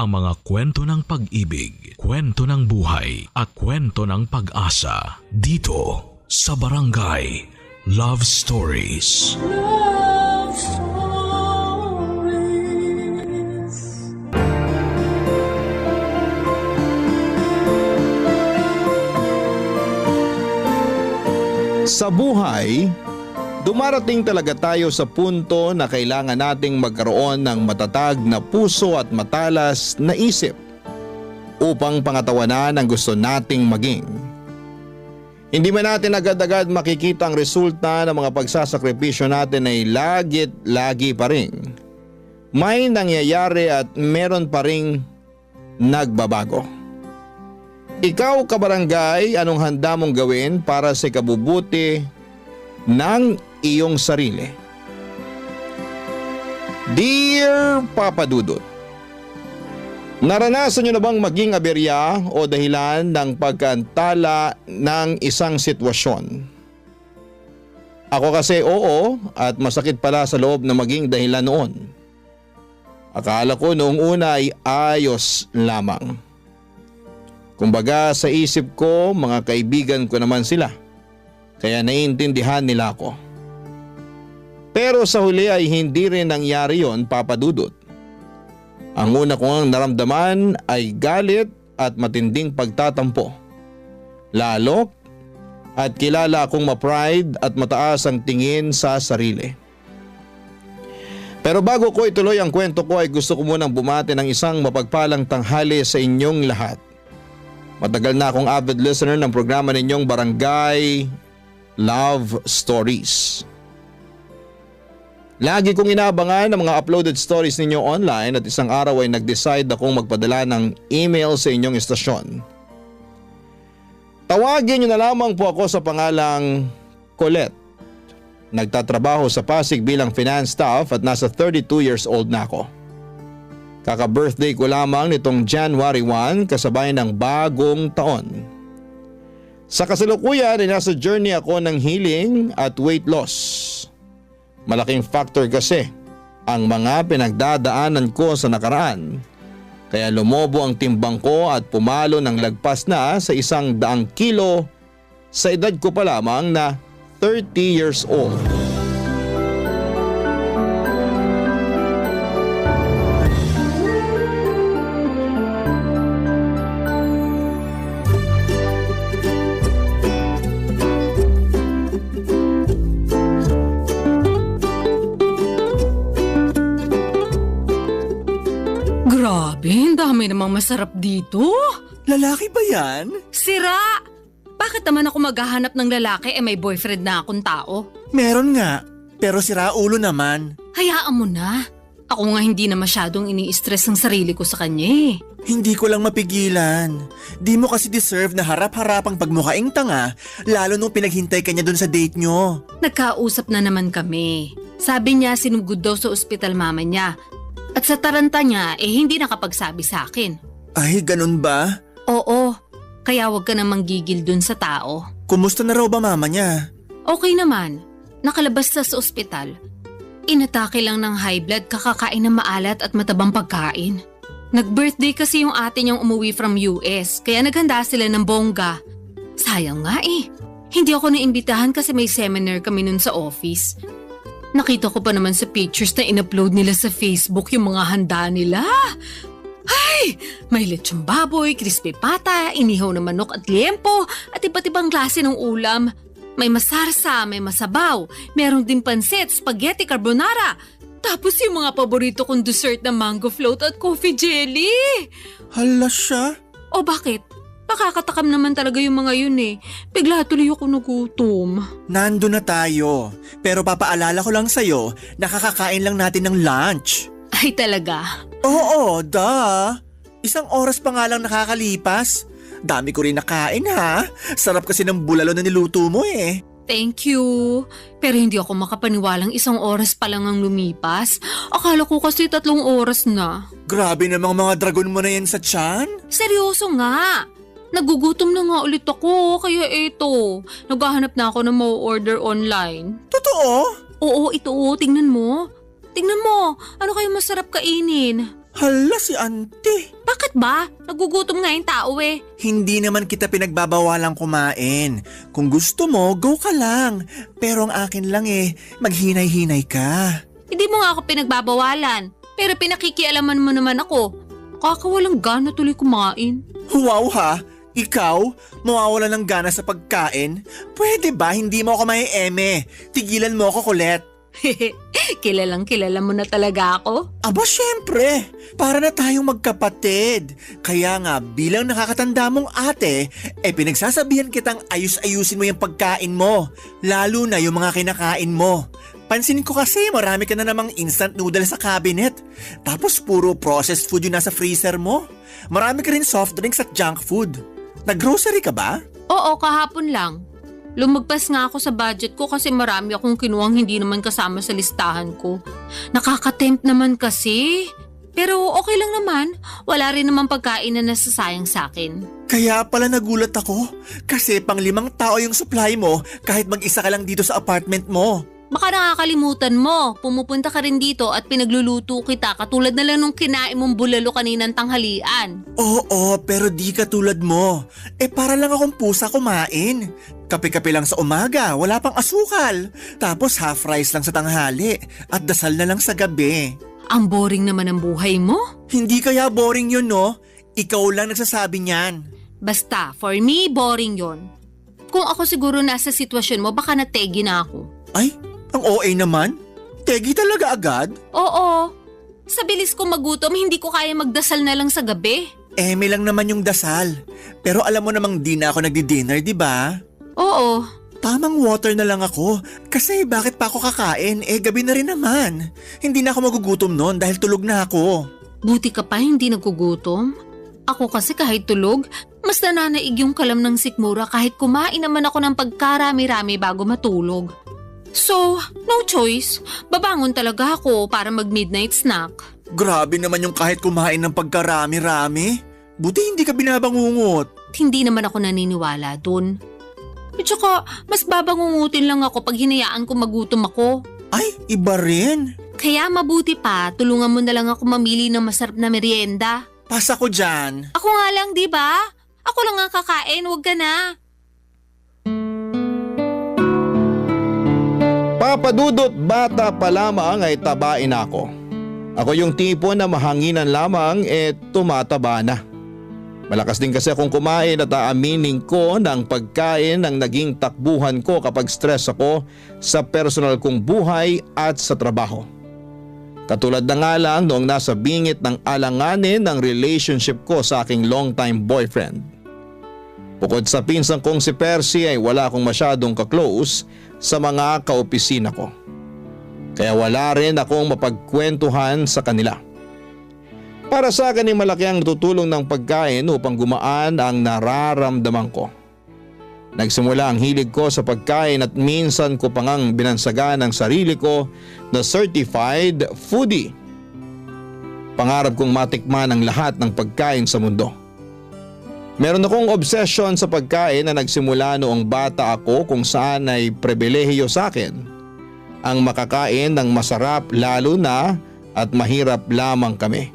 ang mga kwento ng pag-ibig, kwento ng buhay at kwento ng pag-asa dito sa Barangay Love Stories. Love Stories. Sa buhay, dumarating talaga tayo sa punto na kailangan nating magkaroon ng matatag na puso at matalas na isip upang pangatawanan ang gusto nating maging. Hindi man natin agad-agad makikita ang resulta ng mga pagsasakripisyo natin ay lagi pa rin may nangyayari at meron pa ring nagbabago. Ikaw, kabarangay, anong handa mong gawin para sa ikabubuti ng iyong sarili? Dear Papa Dudut, naranasan nyo na bang maging aberya o dahilan ng pagkaantala ng isang sitwasyon? Ako kasi oo, at masakit pala sa loob na maging dahilan noon. Akala ko noong una ay ayos lamang. Kumbaga sa isip ko, mga kaibigan ko naman sila. Kaya naiintindihan nila ako. Pero sa huli ay hindi rin nangyari yon, Papa Dudut. Ang una kong naramdaman ay galit at matinding pagtatampo. Lalo at kilala akong ma-pride at mataas ang tingin sa sarili. Pero bago ko ituloy ang kwento ko ay gusto ko munang bumati ng isang mapagpalang tanghali sa inyong lahat. Matagal na akong avid listener ng programa ninyong Barangay Love Stories. Lagi kong inaabangan ang mga uploaded stories ninyo online at isang araw ay nag-decide akong magpadala ng email sa inyong istasyon. Tawagin niyo na lamang po ako sa pangalang Colette. Nagtatrabaho sa Pasig bilang finance staff at nasa 32 years old na ako. Kaka-birthday ko lamang nitong January 1 kasabay ng bagong taon. Sa kasalukuyan ay nasa journey ako ng healing at weight loss. Malaking factor kasi ang mga pinagdadaanan ko sa nakaraan. Kaya lumobo ang timbang ko at pumalo ng lagpas na sa 100 kilo sa edad ko pa lamang na 30 years old. Grabe, ang dami namang masarap dito. Lalaki ba yan? Sira! Bakit naman ako maghahanap ng lalaki may boyfriend na akong tao? Meron nga, pero sira ulo naman. Hayaan mo na. Ako nga hindi na masyadong ini-stress ang sarili ko sa kanya eh. Hindi ko lang mapigilan. Di mo kasi deserve na harap-harapang pagmukaing tanga, lalo nung pinaghintay ka niya dun sa date nyo. Nagkausap na naman kami. Sabi niya sinugod daw sa ospital mama niya. At sa taranta niya hindi nakapagsabi sa akin. Ay, ganun ba? Oo, kaya wag ka namang gigil dun sa tao. Kumusta na raw ba mama niya? Okay naman, nakalabas sa ospital. Inatake lang ng high blood kakakain ng maalat at matabang pagkain. Nag-birthday kasi yung ate niyang umuwi from US kaya naghanda sila ng bongga. Sayang nga hindi ako naimbitahan kasi may seminar kami nun sa office. Nakita ko pa naman sa pictures na in-upload nila sa Facebook yung mga handa nila. Ay! May lechong baboy, crispy pata, inihaw na manok at liempo at iba't ibang klase ng ulam. May masarsa, may masabaw, merong din pansit, spaghetti carbonara. Tapos yung mga paborito kong dessert na mango float at coffee jelly. Hala siya? O bakit? Nakakatakam naman talaga yung mga yun Bigla tuloy ako nagutom. Nando na tayo. Pero papaalala ko lang sa'yo, nakakakain lang natin ng lunch. Ay talaga? Oo, duh. 1 oras pa nga lang nakakalipas. Dami ko rin nakain ha. Sarap kasi ng bulalo na niluto mo Thank you. Pero hindi ako makapaniwalang 1 oras pa lang ang lumipas. Akala ko kasi 3 oras na. Grabe namang mga dragon mo na yan sa tiyan. Seryoso nga. Nagugutom na nga ulit ako, kaya eto. Naghahanap na ako ng ma-order online. Totoo? Oo, ito. Tingnan mo. Tingnan mo. Ano kayo masarap kainin? Hala si auntie. Bakit ba? Nagugutom nga yung tao eh. Hindi naman kita pinagbabawalang kumain. Kung gusto mo, go ka lang. Pero ang akin lang maghinay-hinay ka. Hindi mo nga ako pinagbabawalan. Pero pinakikialaman mo naman ako. Kakawalang gana tuloy kumain. Wow ha? Ikaw? Mawawala ng gana sa pagkain? Pwede ba hindi mo ako may-eme? Tigilan mo ako, Colette. Kilalang kilala mo na talaga ako. Aba syempre, para na tayong magkapatid. Kaya nga bilang nakakatanda mong ate, pinagsasabihan kitang ayus-ayusin mo yung pagkain mo. Lalo na yung mga kinakain mo. Pansinin ko kasi marami ka na namang instant noodles sa cabinet. Tapos puro processed food yung nasa freezer mo. Marami ka rin soft drinks at junk food. Nag-grocery ka ba? Oo, kahapon lang. Lumagpas nga ako sa budget ko kasi marami akong kinuhang hindi naman kasama sa listahan ko. Nakaka-tempt naman kasi. Pero okay lang naman. Wala rin naman pagkain na nasasayang sa akin. Kaya pala nagulat ako. Kasi pang 5 tao yung supply mo kahit mag-isa ka lang dito sa apartment mo. Baka nakakalimutan mo. Pumupunta ka rin dito at pinagluluto kita katulad na lang nung kinain mong bulalo kaninang tanghalian. Oo, pero di katulad mo. Para lang akong pusa kumain. Kape-kape lang sa umaga, wala pang asukal. Tapos half rice lang sa tanghali at dasal na lang sa gabi. Ang boring naman ang buhay mo. Hindi kaya boring yun, no? Ikaw lang nagsasabi niyan. Basta, for me, boring yon. Kung ako siguro nasa sitwasyon mo, baka nategi na ako. Ay, ang OA naman? Tegi talaga agad? Oo. Sa bilis ko magutom, hindi ko kaya magdasal na lang sa gabi. May lang naman yung dasal. Pero alam mo namang di na ako nagdi-dinner, di ba? Oo. Tamang water na lang ako. Kasi bakit pa ako kakain? Gabi na rin naman. Hindi na ako magugutom noon dahil tulog na ako. Buti ka pa hindi nagugutom. Ako kasi kahit tulog, mas nananaig yung kalam ng sikmura kahit kumain naman ako ng pagkarami-rami bago matulog. So, no choice. Babangon talaga ako para mag-midnight snack. Grabe naman yung kahit kumain ng pagkarami-rami. Buti hindi ka binabangungot. Hindi naman ako naniniwala dun. At saka, mas babangungutin lang ako pag hinayaan ko magutom ako. Ay, iba rin. Kaya mabuti pa, tulungan mo na lang ako mamili ng masarap na merienda. Pasa ko dyan. Ako nga lang, di ba? Ako lang ang kakain, wag ka na. Papadudot, bata pa lamang ay tabain ako. Ako yung tipo na mahanginan lamang tumataba na. Malakas din kasi akong kumain at aaminin ko ng pagkain ang naging takbuhan ko kapag stress ako sa personal kong buhay at sa trabaho. Katulad na nga lang noong nasa bingit ng alanganin ng relationship ko sa aking long-time boyfriend. Bukod sa pinsan kong si Percy ay wala akong masyadong ka-close sa mga kaopisina ko. Kaya wala rin akong mapagkwentuhan sa kanila. Para sa akin ay malaki ang tutulong ng pagkain upang gumaan ang nararamdaman ko. Nagsimula ang hilig ko sa pagkain at minsan ko pa ngang binansagan ang sarili ko na certified foodie. Pangarap kong matikman ang lahat ng pagkain sa mundo. Meron akong obsession sa pagkain na nagsimula noong bata ako kung saan ay pribilehiyo sa akin ang makakain ng masarap lalo na at mahirap lamang kami.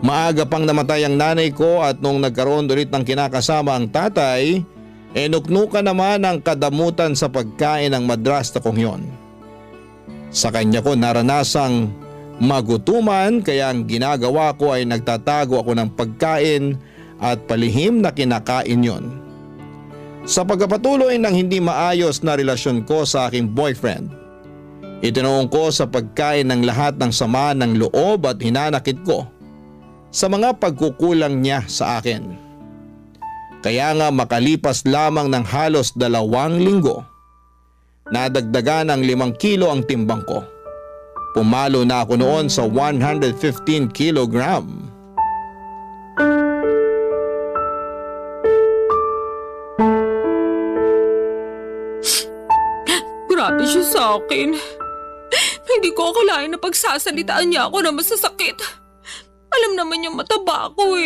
Maaga pang namatay ang nanay ko at nung nagkaroon ulit ng kinakasama ang tatay, nuknukan naman ang kadamutan sa pagkain ng madrasta kong yon. Sa kanya ko naranasang magutuman kaya ang ginagawa ko ay nagtatago ako ng pagkain at palihim na kinakain yon. Sa pagpapatuloy ng hindi maayos na relasyon ko sa aking boyfriend, itinuong ko sa pagkain ng lahat ng sama ng loob at hinanakit ko sa mga pagkukulang niya sa akin. Kaya nga makalipas lamang ng halos 2 linggo, nadagdagan ng 5 kilo ang timbang ko. Pumalo na ako noon sa 115 kilogram. Grabe siya sa akin. Hindi ko akalain na pagsasalitaan niya ako na masasakit. Alam naman niya mataba ako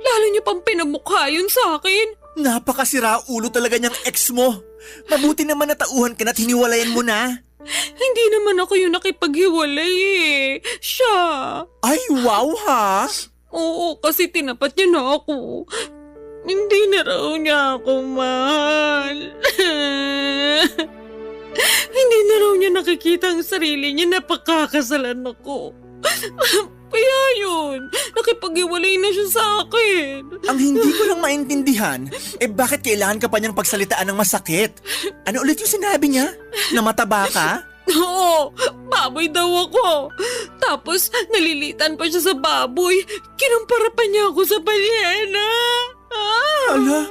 Lalo niya pang pinamukha yun sa akin. Napakasira ulo talaga niyang ex mo. Mabuti naman natauhan ka na't hiniwalayan mo na. Hindi naman ako yung nakipaghiwalay eh. Siya. Ay, wow ha! Oo, kasi tinapat niya na ako. Hindi na raw niya ako mahal. Hindi na raw niya nakikita ang sarili niya na pagkakasalan ako. Kaya yun, nakipag-iwalay na siya sa akin. Ang hindi ko lang maintindihan, bakit kailangan ka pa niyang pagsalitaan ng masakit? Ano ulit yung sinabi niya? Na mataba ka? Oo, baboy daw ako. Tapos nalilitan pa siya sa baboy. Kinumpara pa niya ako sa balyena. Ala,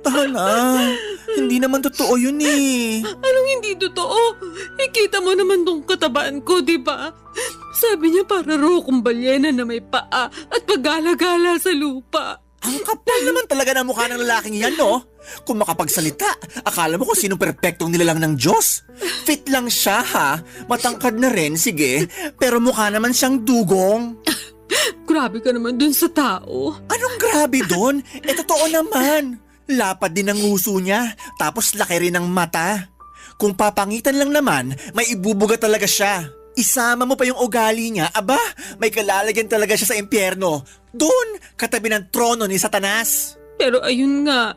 tala. Hindi naman totoo yun eh. Anong hindi totoo? Ikita mo naman tong katabaan ko, di ba? Sabi niya para raw akong balyena na may paa at paggala-gala sa lupa. Ang kapal naman talaga ng mukha ng lalaking yan, no? Kung makapagsalita, akala mo kung sinong perpektong nilalang ng Diyos. Fit lang siya, ha? Matangkad na rin, sige. Pero mukha naman siyang dugong. Grabe ka naman dun sa tao. Anong grabe doon? Totoo naman. Lapad din ang nguso niya, tapos laki rin ang mata. Kung papangitan lang naman, may ibubuga talaga siya. Isama mo pa yung ugali niya, aba, may kalalagyan talaga siya sa impyerno. Doon, katabi ng trono ni Satanas. Pero ayun nga,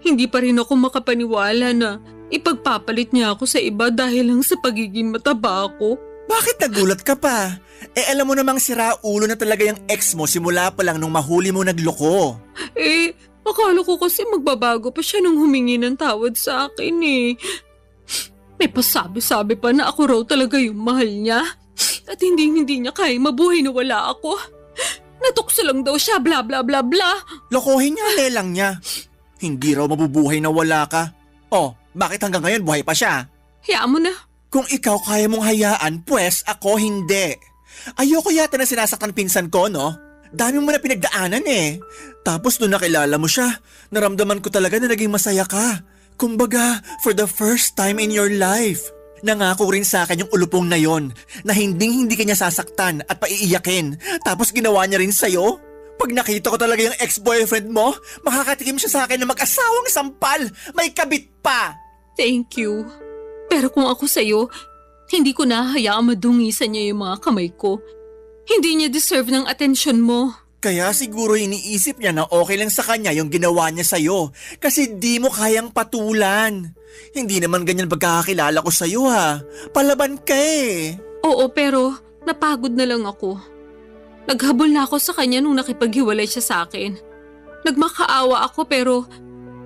hindi pa rin ako makapaniwala na ipagpapalit niya ako sa iba dahil lang sa pagiging mataba ako. Bakit nagulat ka pa? Alam mo namang sira ulo na talaga yung ex mo simula pa lang nung mahuli mo nagloko. Akala ko kasi magbabago pa siya nung humingi ng tawad sa akin eh. May pasabi-sabi pa na ako raw talaga yung mahal niya. At hindi niya kaya mabuhay na wala ako. Natukso lang daw siya, bla bla bla bla. Lokohin niya, lelang niya. Hindi raw mabubuhay na wala ka. Oh, bakit hanggang ngayon buhay pa siya? Hayaan mo na. Kung ikaw kaya mong hayaan, pues ako hindi. Ayoko yata na sinasaktan pinsan ko, no? Dami mo na pinagdaanan eh. Tapos nung nakilala mo siya, naramdaman ko talaga na naging masaya ka. Kumbaga, for the first time in your life. Nangako rin sa akin yung ulupong na yon na hindi ka niya sasaktan at paiiyakin. Tapos ginawa niya rin sa'yo. Pag nakita ko talaga yung ex-boyfriend mo, makakatikim siya sa akin na mag-asawang sampal. May kabit pa. Thank you. Pero kung ako sa'yo, hindi ko nahahayaang madungisan niya yung mga kamay ko. Hindi niya deserve ng atensyon mo. Kaya siguro iniisip niya na okay lang sa kanya yung ginawa niya sa'yo kasi di mo kayang patulan. Hindi naman ganyan pagkakakilala ko sa'yo ha. Palaban ka eh. Oo, pero napagod na lang ako. Naghabol na ako sa kanya nung nakipaghiwalay siya sa akin. Nagmakaawa ako pero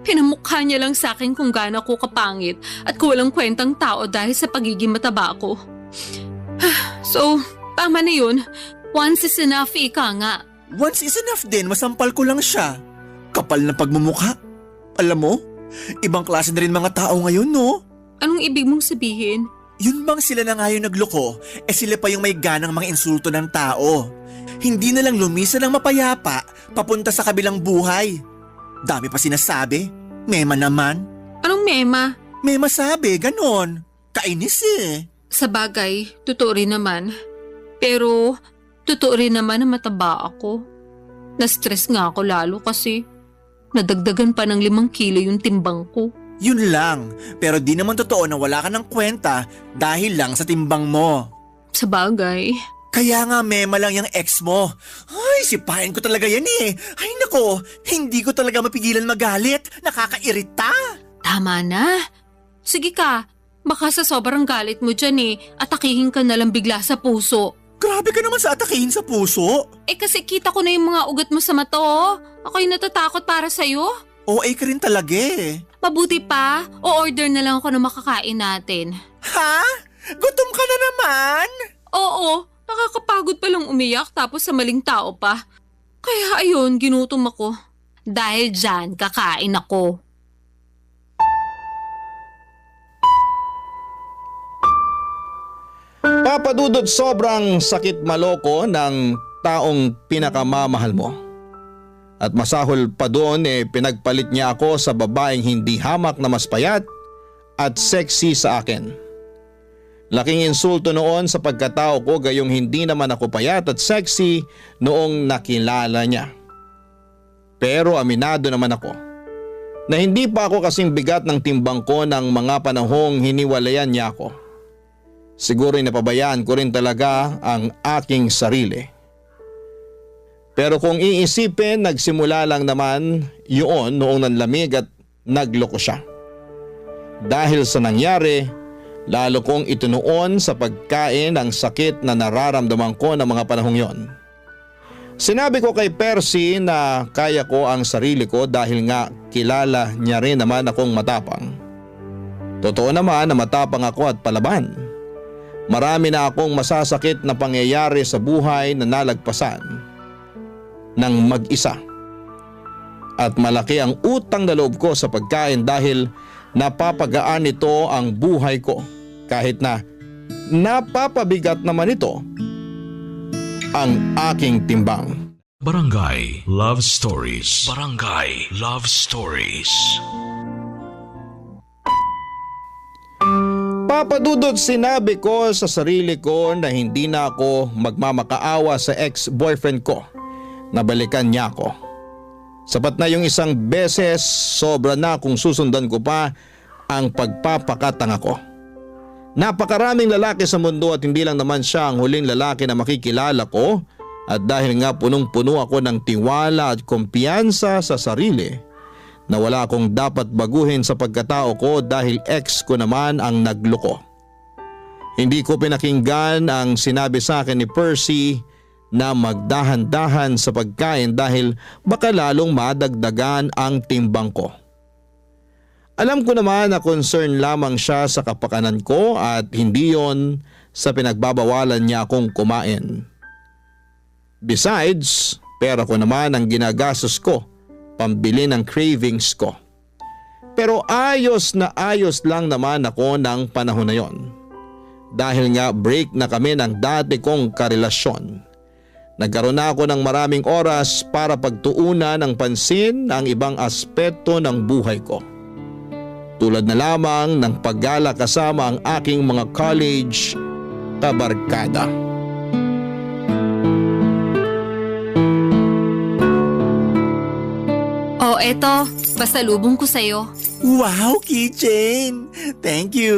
pinamukha niya lang sa akin kung gaano ako kapangit at kung walang kwentang tao dahil sa pagiging mataba ko. So, tama na yun. Once is enough, ika nga. Once is enough din, masampal ko lang siya. Kapal na pagmumukha. Alam mo, ibang klase na rin mga tao ngayon, no? Anong ibig mong sabihin? Yun bang sila na nga yung nagloko, sila pa yung may ganang mga insulto ng tao. Hindi na lang lumisa ng mapayapa, papunta sa kabilang buhay. Dami pa sinasabi. Mema naman. Anong mema? Mema sabi, ganon. Kainis eh. Sa bagay, totoo rin naman. Pero, totoo rin naman na mataba ako. Na-stress nga ako lalo kasi nadagdagan pa ng 5 kilo yung timbang ko. Yun lang, pero di naman totoo na wala ka ng kwenta dahil lang sa timbang mo. Sa bagay. Kaya nga mema lang yung ex mo. Ay, sipahin ko talaga yan eh. Ay nako, hindi ko talaga mapigilan magalit. Nakakairita. Tama na. Sige ka, baka sa sobrang galit mo dyan atakihin ka na lang bigla sa puso. Grabe ka naman sa atakihin sa puso. Kasi kita ko na yung mga ugat mo sa mata oh. Ako'y natatakot para sa'yo. OA ka rin talaga eh. Mabuti pa, o-order na lang ako ng makakain natin. Ha? Gutom ka na naman? Oo, nakakapagod palang umiyak tapos sa maling tao pa. Kaya ayun, ginutom ako. Dahil dyan, kakain ako. Papadudod, sobrang sakit maloko ng taong pinakamamahal mo. At masahol pa doon pinagpalit niya ako sa babaeng hindi hamak na mas payat at sexy sa akin. Laking insulto noon sa pagkatao ko gayong hindi naman ako payat at sexy noong nakilala niya. Pero aminado naman ako na hindi pa ako kasing bigat ng timbang ko ng mga panahong hiniwalayan niya ako. Siguro napabayaan ko rin talaga ang aking sarili. Pero kung iisipin, nagsimula lang naman yun noong nanlamig at nagloko siya. Dahil sa nangyari, lalo kong itinuon sa pagkain ang sakit na nararamdaman ko ng mga panahong yon. Sinabi ko kay Percy na kaya ko ang sarili ko dahil nga kilala niya rin naman akong matapang. Totoo naman na matapang ako at palaban. Marami na akong masasakit na pangyayari sa buhay na nalagpasan ng mag-isa. At malaki ang utang na loob ko sa pagkain dahil napapagaan nito ang buhay ko kahit na napapabigat naman ito ang aking timbang. Barangay Love Stories. Barangay Love Stories. Papa Dudut, sinabi ko sa sarili ko na hindi na ako magmamakaawa sa ex-boyfriend ko. Nabalikan niya ako. Sapat na yung isang beses, sobra na kung susundan ko pa ang pagpapakatanga ko. Napakaraming lalaki sa mundo at hindi lang naman siya ang huling lalaki na makikilala ko, at dahil nga punong-puno ako ng tiwala at kumpiyansa sa sarili na wala akong dapat baguhin sa pagkatao ko dahil ex ko naman ang nagloko. Hindi ko pinakinggan ang sinabi sa akin ni Percy na magdahan-dahan sa pagkain dahil baka lalong madagdagan ang timbang ko. Alam ko naman na concern lamang siya sa kapakanan ko at hindi yon sa pinagbabawalan niya akong kumain. Besides, pera ko naman ang ginagastos ko, pambili ng cravings ko. Pero ayos na ayos lang naman ako ng panahon na yon. Dahil nga break na kami ng dati kong karelasyon. Nagkaroon na ako ng maraming oras para pagtuunan ng pansin ang ibang aspeto ng buhay ko. Tulad na lamang ng paggala kasama ang aking mga college kabarkada. Oh, eto, pasalubong ko sa'yo. Wow, keychain! Thank you!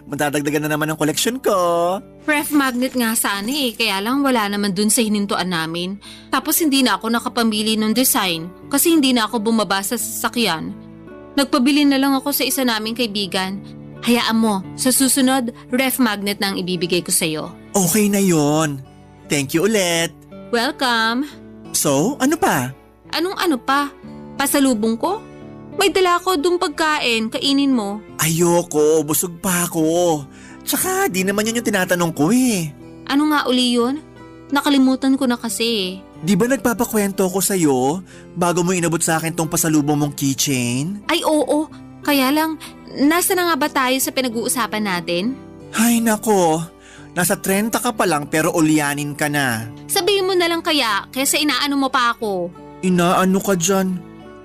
Matadagdagan na naman ang koleksyon ko. Ref magnet nga sana kaya lang wala naman dun sa hinintuan namin. Tapos hindi na ako nakapamili ng design kasi hindi na ako bumaba sa sasakyan. Nagpabili na lang ako sa isa naming kaibigan. Hayaan mo, sa susunod, ref magnet na ang ibibigay ko sa'yo. Okay na yon. Thank you ulit. Welcome! So, ano pa? Anong ano pa? Pasalubong ko? May dala ko dung pagkain, kainin mo. Ayoko, busog pa ako. Tsaka di naman yun yung tinatanong ko eh. Ano nga uli yun? Nakalimutan ko na kasi. Di ba nagpapakwento ko sa'yo bago mo inabot sa akin tong pasalubong mong keychain? Ay oo, kaya lang, nasa na nga ba tayo sa pinag-uusapan natin? Ay nako, nasa 30 ka pa lang pero ulyanin ka na. Sabihin mo na lang kaya, kaysa inaano mo pa ako. Inaano ka dyan?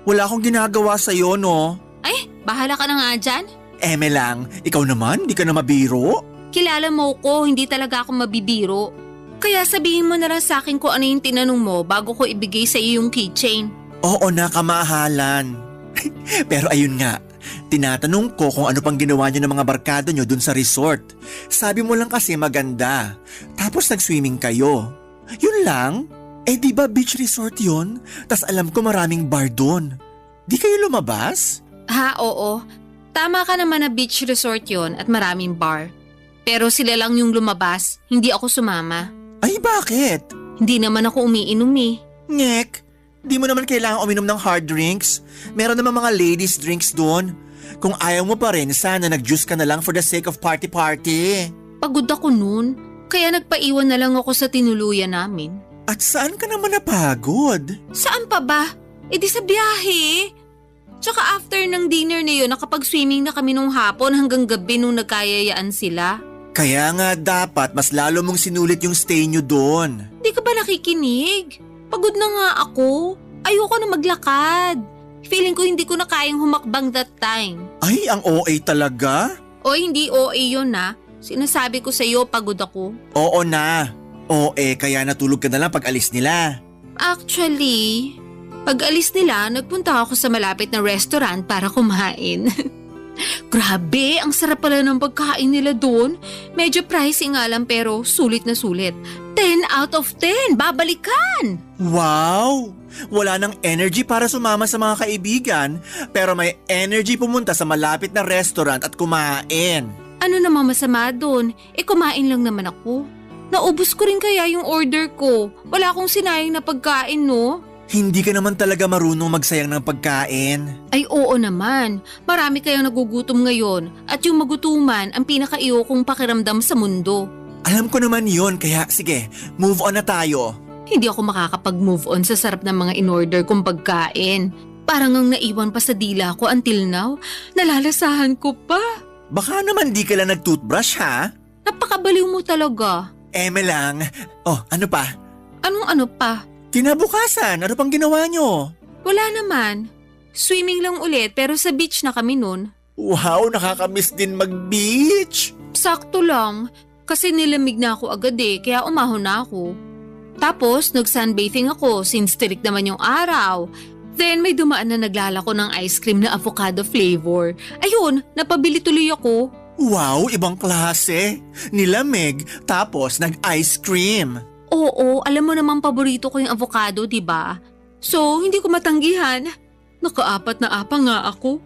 Wala akong ginagawa sa'yo no? Ay, bahala ka na nga dyan. Eme lang, ikaw naman, di ka na mabiro? Kilala mo ko, hindi talaga ako mabibiro. Kaya sabihin mo na lang sa akin kung ano yung tinanong mo bago ko ibigay sa iyo yung keychain. Oo na, kamahalan. Pero ayun nga, tinatanong ko kung ano pang ginawa niyo ng mga barkada niyo dun sa resort. Sabi mo lang kasi maganda. Tapos nag-swimming kayo. Yun lang? Eh di ba beach resort yun? Tas alam ko maraming bar dun. Di kayo lumabas? Ha, oo. Tama ka naman na beach resort yon at maraming bar. Pero sila lang yung lumabas, hindi ako sumama. Ay bakit? Hindi naman ako umiinom eh. Ngek, di mo naman kailangan uminom ng hard drinks. Meron naman mga ladies drinks dun. Kung ayaw mo pa rin, sana nag-juice ka na lang for the sake of party-party. Pagod ako noon, kaya nagpaiwan na lang ako sa tinuluyan namin. At saan ka naman napagod? Saan pa ba? E di sa biyahe. Tsaka after ng dinner na yun, nakapag-swimming na kami nung hapon hanggang gabi nung nagkayayaan sila. Kaya nga dapat mas lalo mong sinulit yung stay nyo doon. Di ka ba nakikinig? Pagod na nga ako. Ayoko na maglakad. Feeling ko hindi ko na kayang humakbang that time. Ay, ang OA talaga? O hindi OA yun na. Sinasabi ko sa'yo pagod ako. Oo na. OA kaya natulog ka na lang pag alis nila. Actually, pag alis nila, nagpunta ako sa malapit na restaurant para kumain. Grabe, ang sarap pala ng pagkain nila doon. Medyo pricey nga lang pero sulit na sulit. 10 out of 10, babalikan! Wow! Wala nang energy para sumama sa mga kaibigan, pero may energy pumunta sa malapit na restaurant at kumain. Ano namang masama doon? Kumain lang naman ako. Naubos ko rin kaya yung order ko. Wala akong sinayang na pagkain, no? Hindi ka naman talaga marunong magsayang ng pagkain. Ay oo naman, marami kayang nagugutom ngayon at yung magutuman ang pinaka-iyokong pakiramdam sa mundo. Alam ko naman yun, kaya sige, move on na tayo. Hindi ako makakapag-move on sa sarap ng mga in-order kong pagkain. Parang ang naiwan pa sa dila ko until now, nalalasahan ko pa. Baka naman di ka lang nag-toothbrush ha? Napakabaliw mo talaga. Eme lang. Oh, ano pa? Anong ano pa? Kinabukasan, ano pang ginawa nyo? Wala naman. Swimming lang ulit pero sa beach na kami nun. Wow, nakakamiss din mag-beach. Sakto lang. Kasi nilamig na ako agad kaya umahon na ako. Tapos nag-sunbathing ako since tirik naman yung araw. Then may dumaan na naglalako ng ice cream na avocado flavor. Ayun, napabili tuloy ako. Wow, ibang klase. Nilamig, tapos nag-ice cream. Oo, alam mo namang paborito ko yung avocado, diba? So, hindi ko matanggihan. Naka-4 na apa nga ako.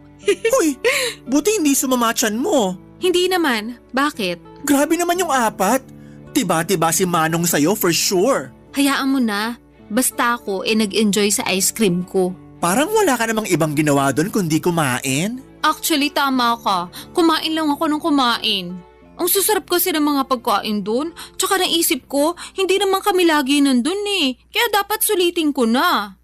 Uy, buti hindi sumamatchan mo. Hindi naman. Bakit? Grabe naman yung 4. Tiba-tiba si Manong sa'yo for sure. Hayaan mo na. Basta ako nag-enjoy sa ice cream ko. Parang wala ka namang ibang ginawa doon kundi kumain. Actually, tama ka. Kumain lang ako ng kumain. Ang susarap kasi ng mga pagkain doon. Tsaka naisip ko, hindi naman kami lagi nandun Kaya dapat sulitin ko na.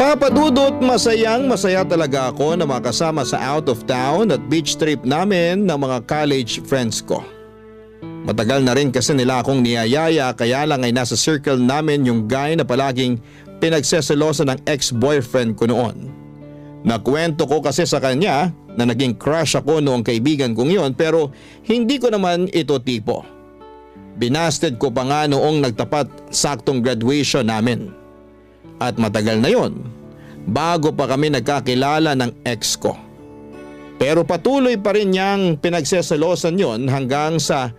Papa Dudut, masaya talaga ako na makasama sa out of town at beach trip namin ng mga college friends ko. Matagal na rin kasi nila akong niyayaya kaya lang ay nasa circle namin yung guy na palaging pinagseselosa ng ex-boyfriend ko noon. Nakwento ko kasi sa kanya na naging crush ako noong kaibigan kong yon pero hindi ko naman ito tipo. Binasted ko pa nga noong nagtapat saktong graduation namin. At matagal na yon, bago pa kami nagkakilala ng ex ko. Pero patuloy pa rin niyang pinagseselosan yon hanggang sa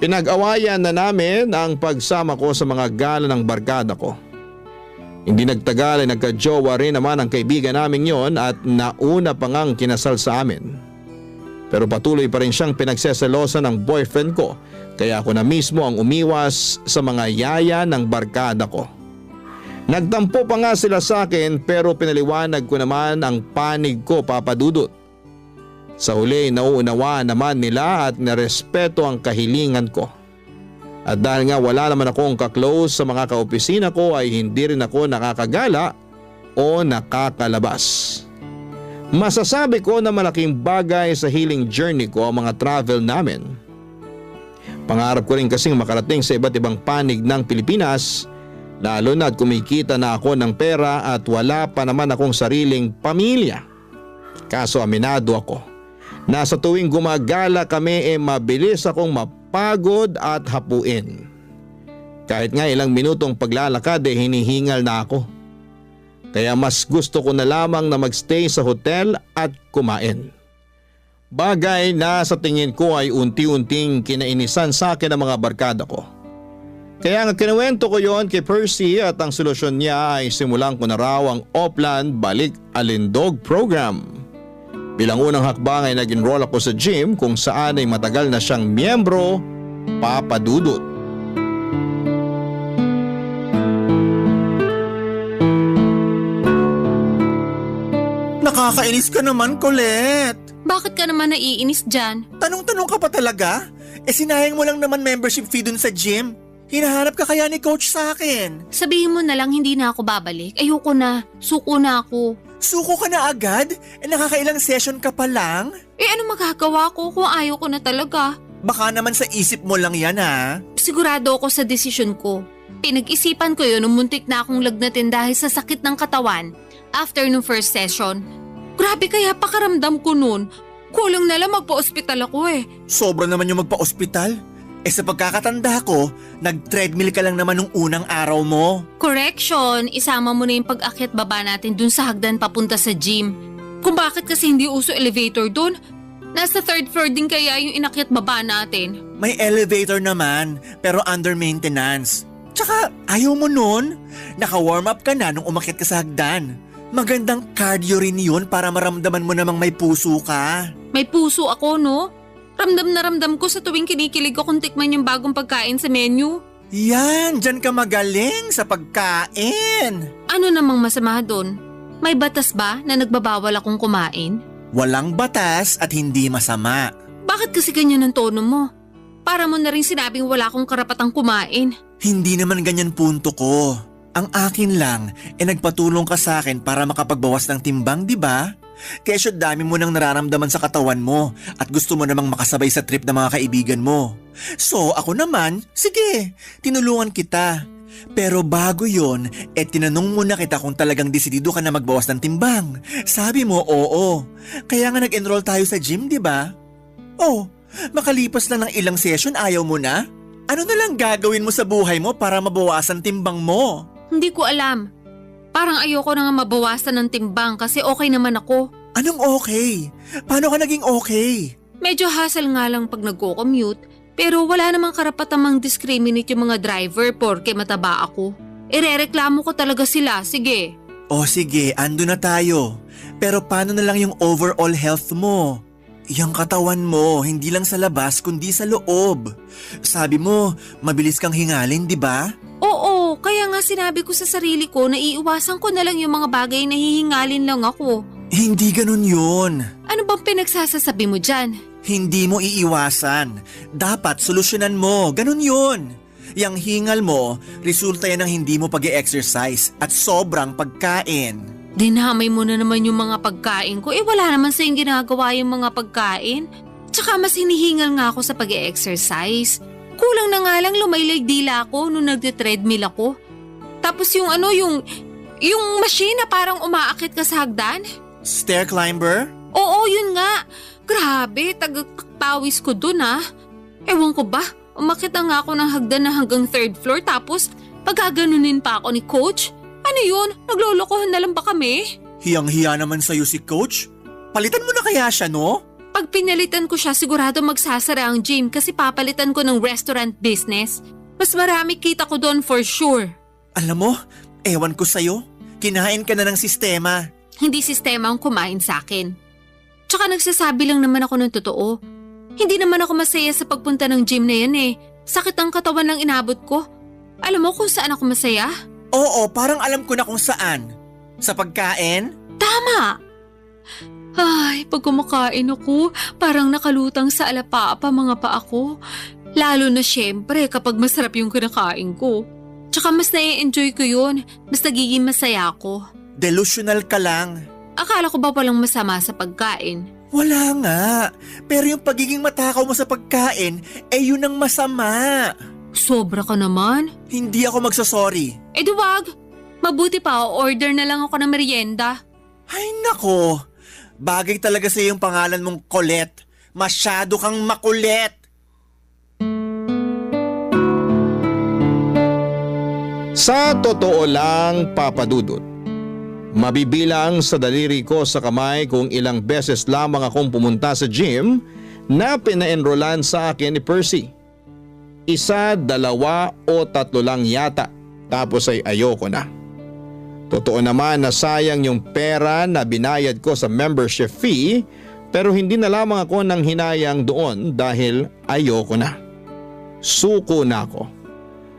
pinag-awayan na namin ang pagsama ko sa mga gala ng barkada ko. Hindi nagtagal ay nagka-jowa rin naman ang kaibigan namin yon at nauna pa ngang kinasal sa amin. Pero patuloy pa rin siyang pinagseselosan ng boyfriend ko kaya ako na mismo ang umiwas sa mga yaya ng barkada ko. Nagtampo pa nga sila sa akin pero pinaliwanag ko naman ang panig ko, Papa Dudut. Sa huli nauunawaan naman nila at narespeto ang kahilingan ko. At dahil nga wala naman akong kaklose sa mga kaopisina ko ay hindi rin ako nakakagala o nakakalabas. Masasabi ko na malaking bagay sa healing journey ko ang mga travel namin. Pangarap ko rin kasing makarating sa iba't ibang panig ng Pilipinas, lalo na't kumikita na ako ng pera at wala pa naman akong sariling pamilya. Kaso aminado ako, nasa tuwing gumagala kami mabilis akong mapagod at hapuin. Kahit nga ilang minutong paglalakad hinihingal na ako. Kaya mas gusto ko na lamang na magstay sa hotel at kumain. Bagay na sa tingin ko ay unti-unting kinainisan sa akin ng mga barkada ko. Kaya nga kinuwento ko yon kay Percy at ang solusyon niya ay simulan ko na raw ang Oplan Balik Alindog program. Bilang unang hakbang ay nag-enroll ako sa gym kung saan ay matagal na siyang miyembro, Papa Dudut. Nakakainis ka naman, Colette. Bakit ka naman naiinis dyan? Tanong-tanong ka pa talaga? Sinayang mo lang naman membership fee dun sa gym. Hinahanap ka kaya ni coach sa akin. Sabihin mo na lang hindi na ako babalik. Ayoko na. Suko na ako. Suko ka na agad? Nakakailang session ka pa lang? Ano magagawa ko kung ayaw ko na talaga? Baka naman sa isip mo lang yan ha? Sigurado ako sa desisyon ko. Pinag-isipan ko yun nung muntik na akong lagnatin dahil sa sakit ng katawan after nung first session. Grabe kaya pakaramdam ko nun. Kulang na lang magpa-ospital ako Sobra naman yung magpa-ospital. Sa pagkakatanda ko, nag-treadmill ka lang naman nung unang araw mo. Correction, isama mo na yung pag-akyat baba natin dun sa hagdan papunta sa gym. Kung bakit kasi hindi uso elevator dun? Nasa third floor din kaya yung inakyat baba natin. May elevator naman, pero under maintenance. Tsaka ayaw mo nun. Naka-warm up ka na nung umakyat ka sa hagdan. Magandang cardio rin yun para maramdaman mo namang may puso ka. May puso ako, no? Ramdam na ramdam ko sa tuwing kinikilig akong tikman yung bagong pagkain sa menu. Yan, dyan ka magaling sa pagkain. Ano namang masama doon? May batas ba na nagbabawal akong kumain? Walang batas at hindi masama. Bakit kasi ganyan ang tono mo? Para mo na rin sinabing wala akong karapatang kumain. Hindi naman ganyan punto ko. Ang akin lang, nagpatulong ka sa akin para makapagbawas ng timbang, di ba? Kesyo dami mo nang nararamdaman sa katawan mo at gusto mo namang makasabay sa trip ng mga kaibigan mo. So ako naman, sige, tinulungan kita. Pero bago yon, tinanong muna kita kung talagang desidido ka na magbawas ng timbang. Sabi mo, oo. Kaya nga nag-enroll tayo sa gym, di ba? Oh, makalipas na ng ilang session ayaw mo na? Ano na lang gagawin mo sa buhay mo para mabawasan timbang mo? Hindi ko alam. Parang ayoko na nga mabawasan ng timbang kasi okay naman ako. Anong okay? Paano ka naging okay? Medyo hassle nga lang pag nagko-commute, pero wala namang karapatang mang-discriminate yung mga driver porke mataba ako. Irereklamo ko talaga sila, sige. O sige, ando na tayo. Pero paano na lang yung overall health mo? Yung katawan mo, hindi lang sa labas kundi sa loob. Sabi mo, mabilis kang hingalin, di ba? Oo, kaya nga sinabi ko sa sarili ko na iiwasan ko na lang yung mga bagay na hihingalin lang ako. Hindi ganun yun. Ano bang pinagsasasabi mo dyan? Hindi mo iiwasan. Dapat solusyonan mo, ganun yun. Yang hingal mo, resulta yan ng hindi mo pag-e-exercise at sobrang pagkain. Dinamay mo na naman yung mga pagkain ko. Wala naman sa'yong ginagawa yung mga pagkain. Tsaka mas hinihingal nga ako sa pag-e-exercise. Kulang na nga lang lumaylay dila ako nung nagte-treadmill ako. Tapos yung machine na parang umaakit ka sa hagdan. Stair climber? Oo, yun nga. Grabe, tagapawis ko dun ah. Ewan ko ba, umakit na nga ako ng hagdan na hanggang third floor tapos pagkaganunin pa ako ni coach. Ano yun? Naglolokohan na lang ba kami? Hiyang-hiya naman sa'yo si coach. Palitan mo na kaya siya, no? Pag pinalitan ko siya, sigurado magsasara ang gym kasi papalitan ko ng restaurant business. Mas marami kita ko doon for sure. Alam mo, ewan ko sa'yo. Kinain ka na ng sistema. Hindi sistema ang kumain sa akin. Tsaka nagsasabi lang naman ako ng totoo. Hindi naman ako masaya sa pagpunta ng gym na yan eh. Sakit ang katawan lang inabot ko. Alam mo kung saan ako masaya? Oo, parang alam ko na kung saan. Sa pagkain? Tama! Ay, pag kumakain ako, parang nakalutang sa alapaapa mga paa ko. Lalo na syempre kapag masarap yung kinakain ko. Tsaka mas nai-enjoy ko yun, mas nagiging masaya ako. Delusional ka lang. Akala ko ba walang masama sa pagkain? Wala nga. Pero yung pagiging matakaw mo sa pagkain, yun ang masama. Sobra ka naman. Hindi ako magsasorry. Duwag. Mabuti pa, order na lang ako ng merienda. Ay nako. Bagay talaga sa yung pangalan mong Colette. Masyado kang makulit. Sa totoo lang, Papa Dudut, mabibilang sa daliri ko sa kamay kung ilang beses lamang akong pumunta sa gym na pina-enrollan sa akin ni Percy. 1, 2 o 3 lang yata, tapos ay ayoko na. Totoo naman na sayang yung pera na binayad ko sa membership fee, pero hindi na lamang ako nang hinayang doon dahil ayoko na. Suko na ako.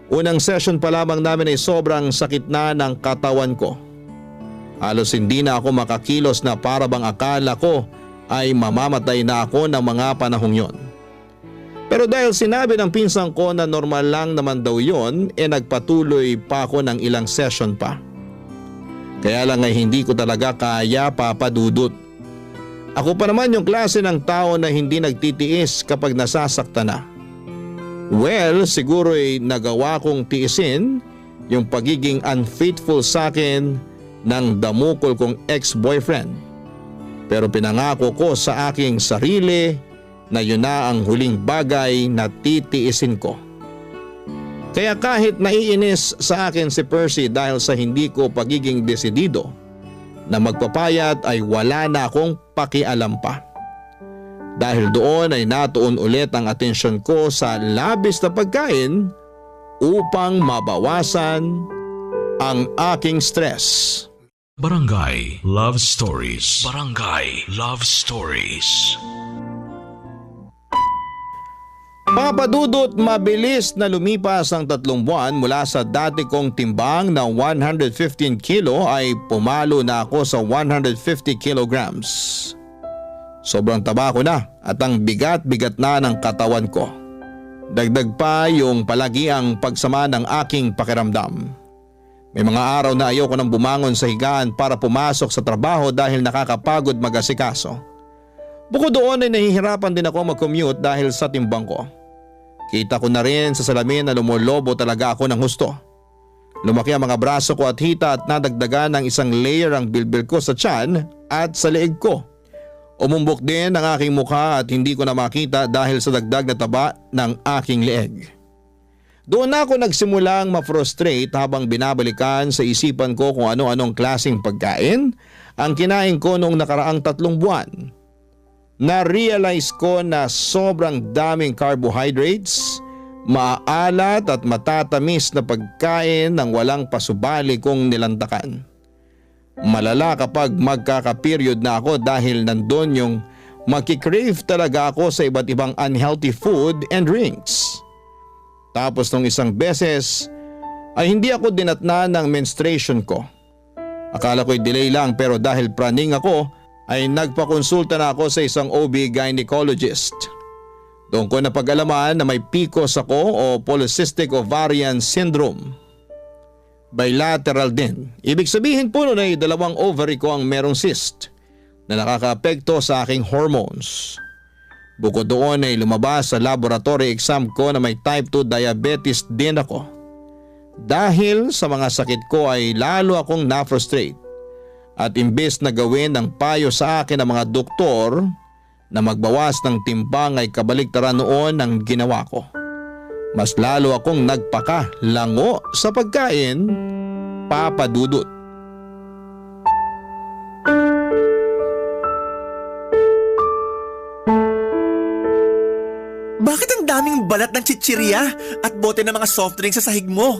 Unang session pa lamang namin ay sobrang sakit na ng katawan ko. Halos hindi na ako makakilos na para bang akala ko ay mamamatay na ako ng mga panahong yon. Pero dahil sinabi ng pinsan ko na normal lang naman daw yon, nagpatuloy pa ako ng ilang session pa. Kaya lang ay hindi ko talaga kaya, Papa Dudut. Ako pa naman yung klase ng tao na hindi nagtitiis kapag nasasaktan na. Well, siguro ay nagawa kong tiisin yung pagiging unfaithful sa akin ng damukol kong ex-boyfriend. Pero pinangako ko sa aking sarili na yun na ang huling bagay na titiisin ko. Kaya kahit naiinis sa akin si Percy dahil sa hindi ko pagiging desidido na magpapayat ay wala na akong pakialam pa. Dahil doon ay natuon ulit ang atensyon ko sa labis na pagkain upang mabawasan ang aking stress. Barangay Love Stories. Barangay Love Stories. Papadudot, mabilis na lumipas ang 3 buwan mula sa dati kong timbang na 115 kilo ay pumalo na ako sa 150 kilograms. Sobrang taba ko na at ang bigat-bigat na ng katawan ko. Dagdag pa yung palagiang pagsama ng aking pakiramdam. May mga araw na ayoko nang bumangon sa higaan para pumasok sa trabaho dahil nakakapagod mag-asikaso. Bukod doon ay nahihirapan din ako mag-commute dahil sa timbang ko. Kita ko na rin sa salamin na lumolobo talaga ako ng husto. Lumaki ang mga braso ko at hita at nadagdagan ng isang layer ang bilbil ko sa tiyan at sa leeg ko. Umumbok din ang aking mukha at hindi ko na makita dahil sa dagdag na taba ng aking leeg. Doon ako nagsimulang ma-frustrate habang binabalikan sa isipan ko kung ano-anong klaseng pagkain ang kinain ko noong nakaraang 3 buwan. Na-realize ko na sobrang daming carbohydrates, maalat at matatamis na pagkain ng walang pasubali kong nilantakan. Malala kapag magkaka-period na ako dahil nandun yung magkikrave talaga ako sa iba't ibang unhealthy food and drinks. Tapos nung isang beses ay hindi ako dinatna ng menstruation ko. Akala ko'y delay lang pero dahil praning ako ay nagpakonsulta na ako sa isang OB-gynecologist. Doon ko napag-alaman na may PCOS ako o Polycystic Ovarian Syndrome. Bilateral din. Ibig sabihin po nun ay 2 ovary ko ang merong cyst na nakakaapekto sa aking hormones. Bukod doon ay lumabas sa laboratory exam ko na may type 2 diabetes din ako. Dahil sa mga sakit ko ay lalo akong na-frustrate. At imbes na gawin ng payo sa akin ng mga doktor na magbawas ng timbang ay kabaligtaran noon ang ginawa ko. Mas lalo akong nagpakalango sa pagkain, papadudot. Bakit ang daming balat ng chichirya at bote ng mga soft drinks sa sahig mo?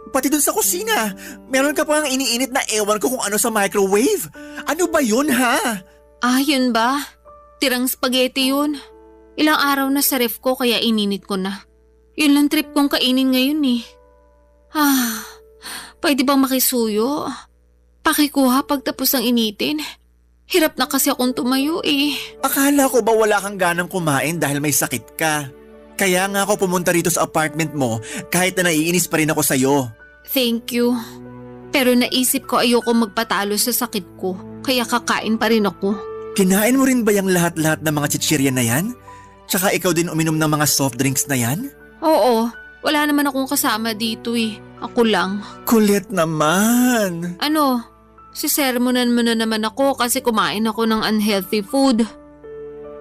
Pati dun sa kusina, meron ka pang iniinit na ewan ko kung ano sa microwave. Ano ba yun ha? Ah, yun ba? Tirang spaghetti yun. Ilang araw na sa ref ko kaya ininit ko na. Yun lang trip kong kainin ngayon eh. Pwede bang makisuyo? Pakikuha pagtapos ng initin. Hirap na kasi akong tumayo eh. Akala ko ba wala kang ganang kumain dahil may sakit ka? Kaya nga ako pumunta rito sa apartment mo kahit na naiinis pa rin ako sa'yo. Thank you. Pero naisip ko ayoko magpatalo sa sakit ko, kaya kakain pa rin ako. Kinain mo rin ba yung lahat-lahat ng mga chichirya na yan? Tsaka ikaw din uminom ng mga soft drinks na yan? Oo, wala naman akong kasama dito eh. Ako lang. Kulit naman. Ano? Sisermonan mo na naman ako kasi kumain ako ng unhealthy food.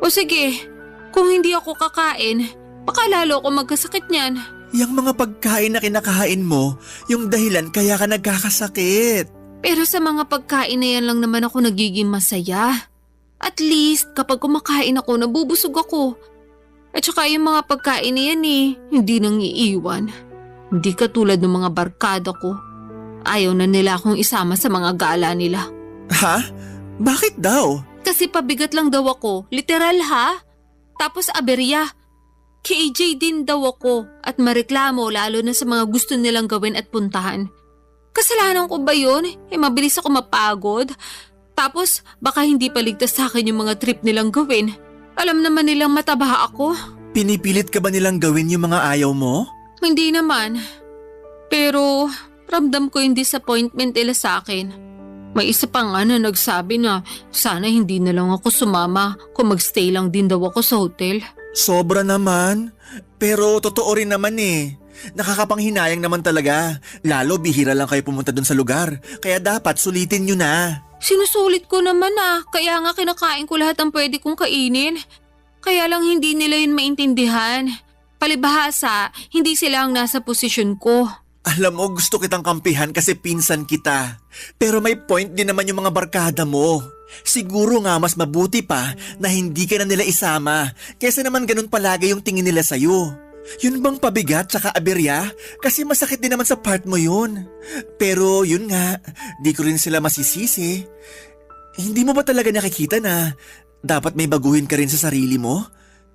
O sige, kung hindi ako kakain, baka lalo ako magkasakit niyan. Yang mga pagkain na kinakain mo, yung dahilan kaya ka nagkakasakit. Pero sa mga pagkain na yan lang naman ako nagiging masaya. At least kapag kumakain ako, nabubusog ako. At saka yung mga pagkain na yan hindi nang iiwan. Hindi katulad ng mga barkada ko. Ayaw na nila akong isama sa mga gala nila. Ha? Bakit daw? Kasi pabigat lang daw ako. Literal ha? Tapos aberya. KJ din daw ako at mareklamo lalo na sa mga gusto nilang gawin at puntahan. Kasalanan ko ba yun? Mabilis ako mapagod. Tapos baka hindi paligtas sa akin yung mga trip nilang gawin. Alam naman nilang mataba ako. Pinipilit ka ba nilang gawin yung mga ayaw mo? Hindi naman. Pero ramdam ko yung disappointment nila sa akin. May isa pa nga na nagsabi na sana hindi na lang ako sumama kung magstay lang din daw ako sa hotel. Sobra naman. Pero totoo rin naman Nakakapanghinayang naman talaga. Lalo bihira lang kayo pumunta dun sa lugar. Kaya dapat sulitin nyo na. Sinusulit ko naman kaya nga kinakain ko lahat ng pwede kong kainin. Kaya lang hindi nila yun maintindihan. Palibhasa, hindi sila ang nasa posisyon ko. Alam mo, gusto kitang kampihan kasi pinsan kita. Pero may point din naman yung mga barkada mo. Siguro nga mas mabuti pa na hindi ka na nila isama kaysa naman ganun palagi yung tingin nila sa'yo. Yun bang pabigat tsaka aberya? Kasi masakit din naman sa part mo yun. Pero yun nga, di ko rin sila masisisi. Hindi mo ba talaga nakikita na dapat may baguhin ka rin sa sarili mo?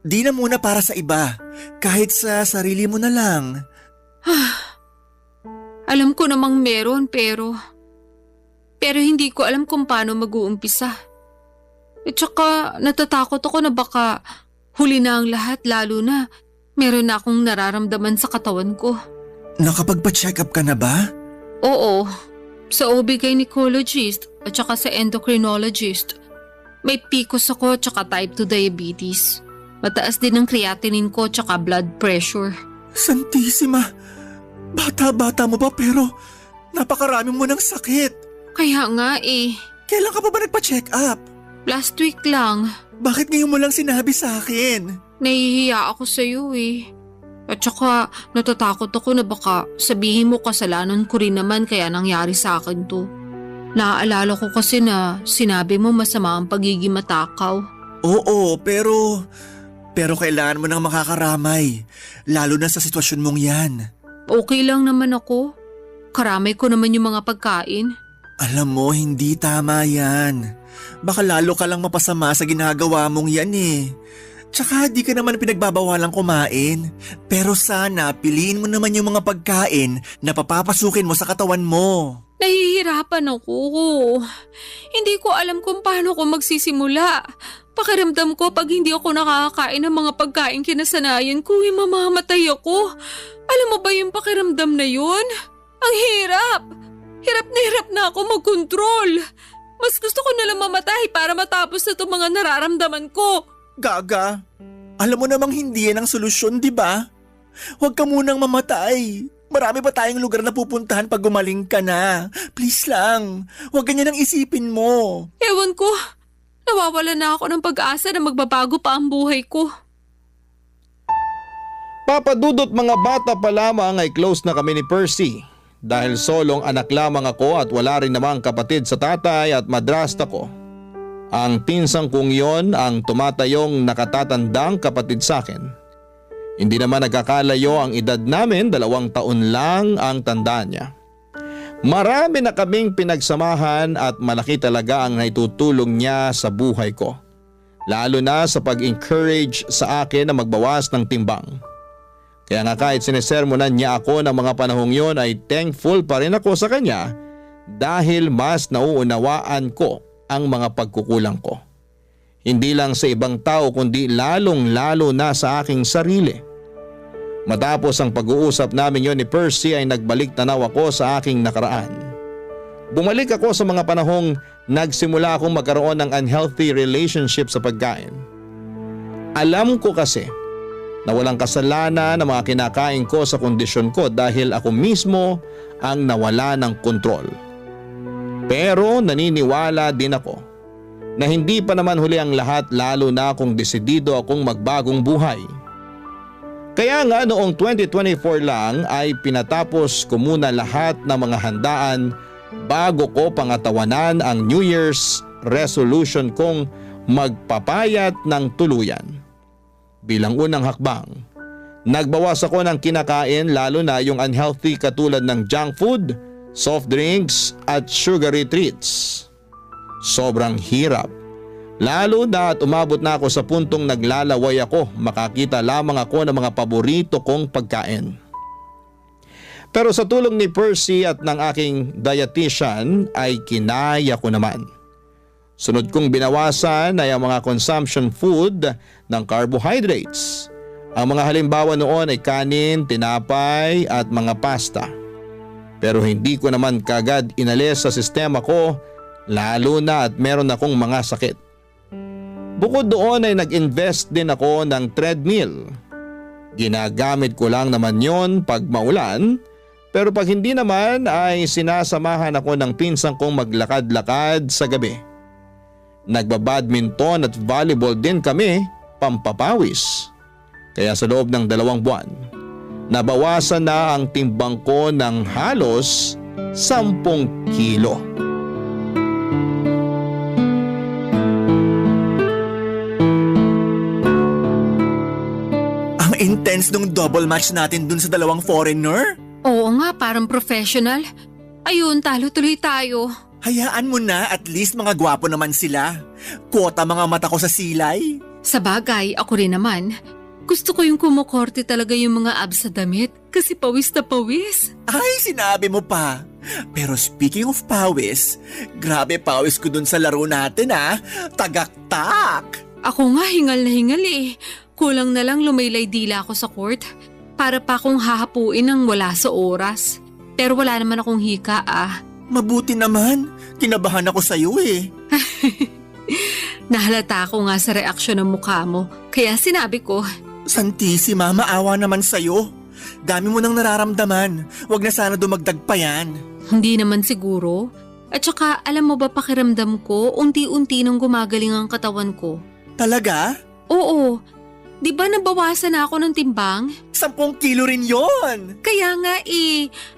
Di na muna para sa iba, kahit sa sarili mo na lang. Alam ko namang meron pero hindi ko alam kung paano mag-uumpisa. At saka natatakot ako na baka huli na ang lahat lalo na meron na akong nararamdaman sa katawan ko. Nakapagpa-check up ka na ba? Oo, sa OB-gynecologist at saka sa endocrinologist. May PCOS ako at saka type 2 diabetes. Mataas din ang creatinine ko at saka blood pressure. Santisima! Bata-bata mo ba pero napakarami mo ng sakit. Kaya nga eh, Kailan ka pa ba nagpa-check up? last week lang. Bakit ngayon mo lang sinabi sa akin? Nahihiya ako sa iyo eh. At saka natatakot ako na baka sabihin mo kasalanan ko rin naman kaya nangyari sa akin to. Naaalala ko kasi na sinabi mo masama ang pagiging matakaw. Oo, pero kailangan mo nang makakaramay. Lalo na sa sitwasyon mong yan. Okay lang naman ako. Karamay ko naman yung mga pagkain. Alam mo, hindi tama yan. Baka lalo ka lang mapasama sa ginagawa mong yan eh. Tsaka di ka naman pinagbabawalang kumain. Pero sana piliin mo naman yung mga pagkain na papapasukin mo sa katawan mo. Nahihirapan ako. Hindi ko alam kung paano ko magsisimula. Pakiramdam ko pag hindi ako nakakakain ng mga pagkain kinasanayan ko, mamamatay ako. Alam mo ba yung pakiramdam na yun? Ang hirap! Hirap na ako magkontrol. Mas gusto ko nalang mamatay para matapos na itong mga nararamdaman ko. Gaga, alam mo namang hindi yan ang solusyon, di ba? Huwag ka munang mamatay. Marami pa tayong lugar na pupuntahan pag gumaling ka na. Please lang, huwag ganyan ang isipin mo. Ewan ko, nawawala na ako ng pag-asa na magbabago pa ang buhay ko. Papadudot mga bata pa lamang ay close na kami ni Percy. Dahil solong anak lamang ako at wala rin namang kapatid sa tatay at madrasta ko. Ang pinsang kong yon ang tumatayong nakatatandang kapatid sa akin. Hindi naman nagkakalayo ang edad namin, 2 taon lang ang tanda niya. Marami na kaming pinagsamahan at malaki talaga ang naitutulong niya sa buhay ko. Lalo na sa pag-encourage sa akin na magbawas ng timbang. Kaya nga kahit sinesermonan niya ako ng mga panahong yon ay thankful pa rin ako sa kanya dahil mas nauunawaan ko ang mga pagkukulang ko. Hindi lang sa ibang tao kundi lalong-lalo na sa aking sarili. Matapos ang pag-uusap namin yon ni Percy ay nagbalik tanaw ako sa aking nakaraan. Bumalik ako sa mga panahong nagsimula akong magkaroon ng unhealthy relationship sa pagkain. Alam ko kasi na walang kasalanan ng mga kinakain ko sa kondisyon ko dahil ako mismo ang nawala ng kontrol. Pero naniniwala din ako na hindi pa naman huli ang lahat lalo na kung desidido akong magbagong buhay. Kaya nga noong 2024 lang ay pinatapos ko muna lahat ng mga handaan bago ko pangatawanan ang New Year's resolution kong magpapayat ng tuluyan. Bilang unang hakbang, nagbawas ako ng kinakain lalo na yung unhealthy katulad ng junk food, soft drinks at sugary treats. Sobrang hirap. Lalo na at umabot na ako sa puntong naglalaway ako, makakita lamang ako ng mga paborito kong pagkain. Pero sa tulong ni Percy at ng aking dietitian ay kinaya ko naman. Sunod kong binawasan ay ang mga consumption food ng carbohydrates. Ang mga halimbawa noon ay kanin, tinapay at mga pasta. Pero hindi ko naman kagad inalis sa sistema ko lalo na at meron akong mga sakit. Bukod doon ay nag-invest din ako ng treadmill. Ginagamit ko lang naman yon pag maulan, pero pag hindi naman ay sinasamahan ako ng pinsang kong maglakad-lakad sa gabi. Nagbabadminton at volleyball din kami pampapawis. Kaya sa loob ng 2 buwan, nabawasan na ang timbang ko ng halos 10 kilo. Ang intense nung double match natin dun sa 2 foreigner. Oo nga, parang professional. Ayun, talo tuloy tayo. Hayaan mo na, at least mga gwapo naman sila. Kuwata mga mata ko sa silay. Sa bagay, ako rin naman. Gusto ko yung kumukorte talaga yung mga abs sa damit kasi pawis na pawis. Ay, sinabi mo pa. Pero speaking of pawis, grabe pawis ko dun sa laro natin Tagaktak! Ako nga hingal na hingal eh. Kulang na lang lumaylay dila ako sa court para pa akong hahapuin ng wala sa oras. Pero wala naman akong hika Mabuti naman. Kinabahan ako sa'yo eh. Nahalata ko nga sa reaksyon ng mukha mo, kaya sinabi ko. Santissima, maawa naman sa'yo. Dami mo nang nararamdaman. Huwag na sana dumagdag pa yan. Hindi naman siguro. At saka alam mo ba pakiramdam ko, unti-unti nang gumagaling ang katawan ko. Talaga? Oo. Di ba nabawasan na ako ng timbang? 10 kilo rin yon. Kaya nga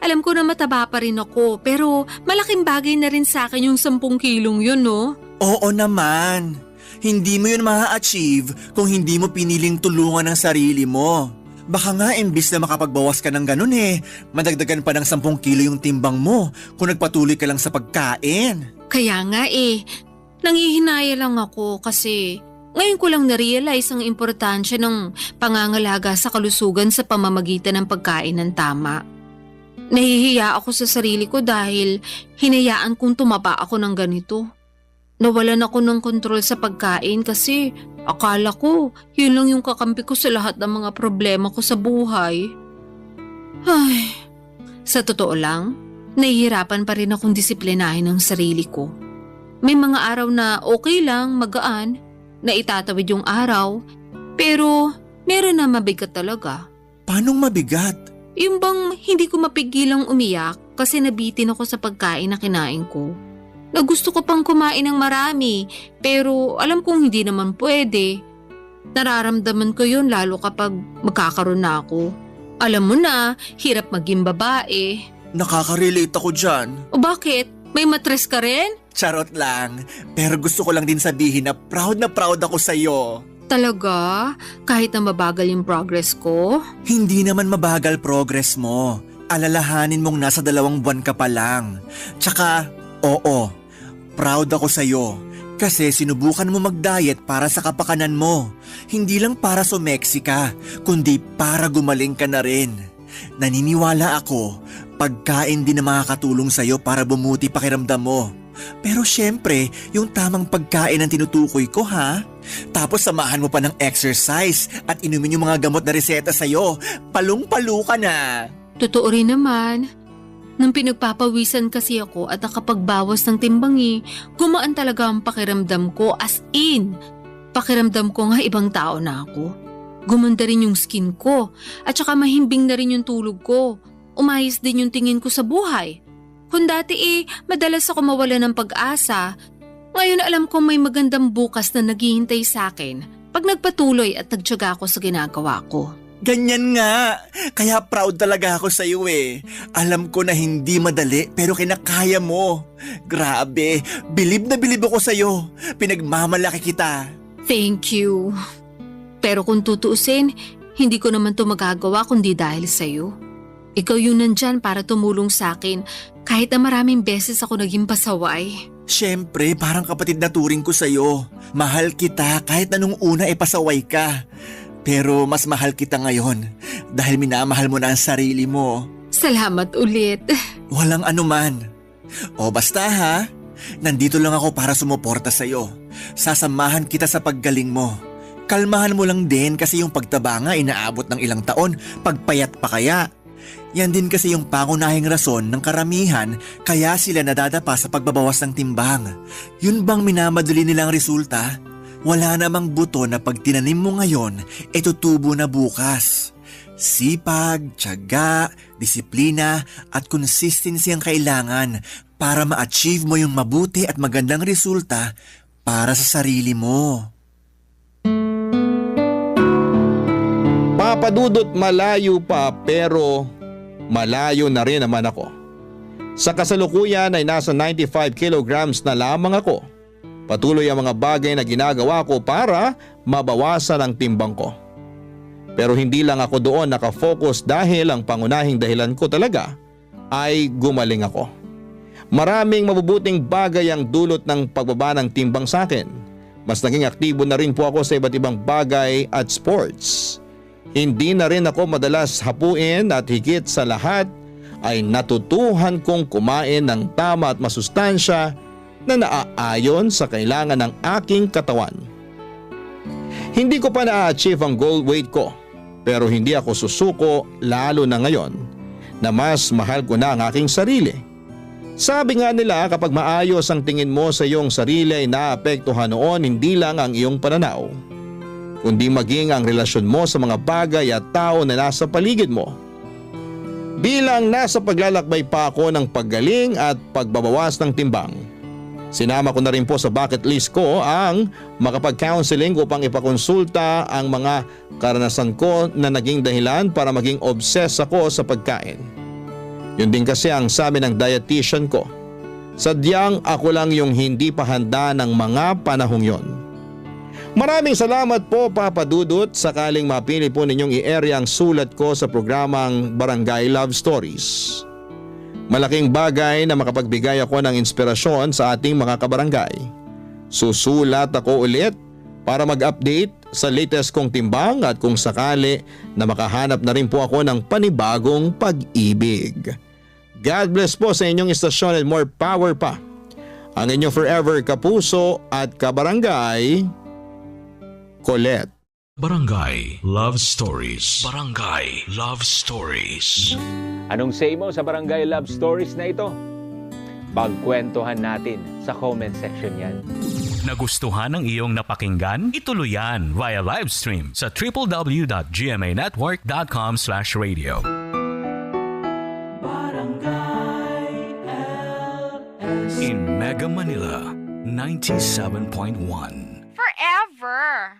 alam ko na mataba pa rin ako, pero malaking bagay na rin sa akin yung 10 kilong yun, no? Oo naman. Hindi mo yun ma-achieve kung hindi mo piniling tulungan ang sarili mo. Baka nga imbis na makapagbawas ka ng ganun madagdagan pa ng 10 kilo yung timbang mo kung nagpatuloy ka lang sa pagkain. Kaya nga nangihinaya lang ako kasi ngayon ko lang na-realize ang importansya ng pangangalaga sa kalusugan sa pamamagitan ng pagkain ng tama. Nahihiya ako sa sarili ko dahil hinayaan kong tumaba ako ng ganito. Nawalan ako ng kontrol sa pagkain kasi akala ko yun lang yung kakampi ko sa lahat ng mga problema ko sa buhay. Ay, sa totoo lang, nahihirapan pa rin akong disiplinahin ang sarili ko. May mga araw na okay lang, magaan, na itatawid yung araw, pero meron na mabigat talaga. Paanong mabigat? Yung bang hindi ko mapigilang umiyak kasi nabitin ako sa pagkain na kinain ko. Na gusto ko pang kumain ng marami, pero alam kong hindi naman pwede. Nararamdaman ko yun lalo kapag magkakaroon na ako. Alam mo na, hirap maging babae. Nakaka-relate ako dyan. O bakit? May matres ka rin? Charot lang. Pero gusto ko lang din sabihin na proud ako sa'yo. Talaga? Kahit na mabagal yung progress ko? Hindi naman mabagal progress mo. Alalahanin mong nasa 2 buwan ka pa lang. Tsaka, oo, proud ako sa'yo. Kasi sinubukan mo mag-diet para sa kapakanan mo. Hindi lang para sumeksi ka, kundi para gumaling ka na rin. Naniniwala ako, pagkain din na makakatulong sa'yo para bumuti pakiramdam mo. Pero syempre, yung tamang pagkain ang tinutukoy ko Tapos samahan mo pa ng exercise at inumin yung mga gamot na reseta sa'yo. Palung-palo ka na. Totoo rin naman. Nang pinagpapawisan kasi ako at nakapagbawas ng timbang gumaan talaga ang pakiramdam ko as in. Pakiramdam ko nga ibang tao na ako. Gumanda rin yung skin ko at saka mahimbing na rin yung tulog ko. Umayos din yung tingin ko sa buhay. Kung dati madalas ako mawala ng pag-asa, ngayon alam kong may magandang bukas na naghihintay sa akin pag nagpatuloy at nagtiyaga ako sa ginagawa ko. Ganyan nga. Kaya proud talaga ako sa iyo Alam ko na hindi madali pero kinakaya mo. Grabe, bilib na bilib ako sa iyo. Pinagmamalaki kita. Thank you. Pero kung tutuusin, hindi ko naman to magagawa kundi dahil sa iyo. Ikaw yung nandyan para tumulong sa akin kahit na maraming beses ako naging pasaway. Siyempre, parang kapatid na turing ko sa iyo. Mahal kita kahit na nung una pasaway ka. Pero mas mahal kita ngayon dahil minamahal mo na ang sarili mo. Salamat ulit. Walang anuman. O basta nandito lang ako para sumuporta sa iyo. Sasamahan kita sa paggaling mo. Kalmahan mo lang din kasi yung pagtaba nga inaabot ng ilang taon, pagpayat pa kaya. Yan din kasi yung pangunahing rason ng karamihan kaya sila nadadapa sa pagbabawas ng timbang. Yun bang minamadali nilang resulta? Wala namang buto na pag tinanim mo ngayon, tutubo na bukas. Sipag, tiyaga, disiplina at consistency ang kailangan para ma-achieve mo yung mabuti at magandang resulta para sa sarili mo. Papa Dudut, malayo pa pero malayo na rin naman ako. Sa kasalukuyan ay nasa 95 kilograms na lamang ako. Patuloy ang mga bagay na ginagawa ko para mabawasan ang timbang ko. Pero hindi lang ako doon nakafocus dahil ang pangunahing dahilan ko talaga ay gumaling ako. Maraming mabubuting bagay ang dulot ng pagbaba ng timbang sa akin. Mas naging aktibo na rin po ako sa iba't ibang bagay at sports. Hindi na rin ako madalas hapuin at higit sa lahat ay natutuhan kong kumain ng tama at masustansya na naaayon sa kailangan ng aking katawan. Hindi ko pa na-achieve ang goal weight ko, pero hindi ako susuko lalo na ngayon na mas mahal ko na ang aking sarili. Sabi nga nila, kapag maayos ang tingin mo sa iyong sarili ay naapektuhan noon hindi lang ang iyong pananaw, kundi maging ang relasyon mo sa mga bagay at tao na nasa paligid mo. Bilang nasa paglalakbay pa ako ng paggaling at pagbabawas ng timbang, sinama ko na rin po sa bucket list ko ang makapag-counseling upang ipakonsulta ang mga karanasan ko na naging dahilan para maging obsessed ako sa pagkain. Yun din kasi ang sabi ng dietitian ko. Sadyang ako lang yung hindi pa handa ng mga panahong yon. Maraming salamat po, Papa Dudut, sakaling mapili po ninyong i-area ang sulat ko sa programang Barangay Love Stories. Malaking bagay na makapagbigay ako ng inspirasyon sa ating mga kabarangay. Susulat ako ulit para mag-update sa latest kong timbang at kung sakali na makahanap na rin po ako ng panibagong pag-ibig. God bless po sa inyong istasyon and more power pa. Ang inyong forever kapuso at kabarangay, Colette. Barangay Love Stories. Barangay Love Stories. Anong say mo sa Barangay Love Stories na ito? Pagkwentuhan natin sa comment section yan. Nagustuhan ng iyong napakinggan? Ituloy yan via live stream sa www.gmanetwork.com/radio. In Mega Manila, 97.1. Forever.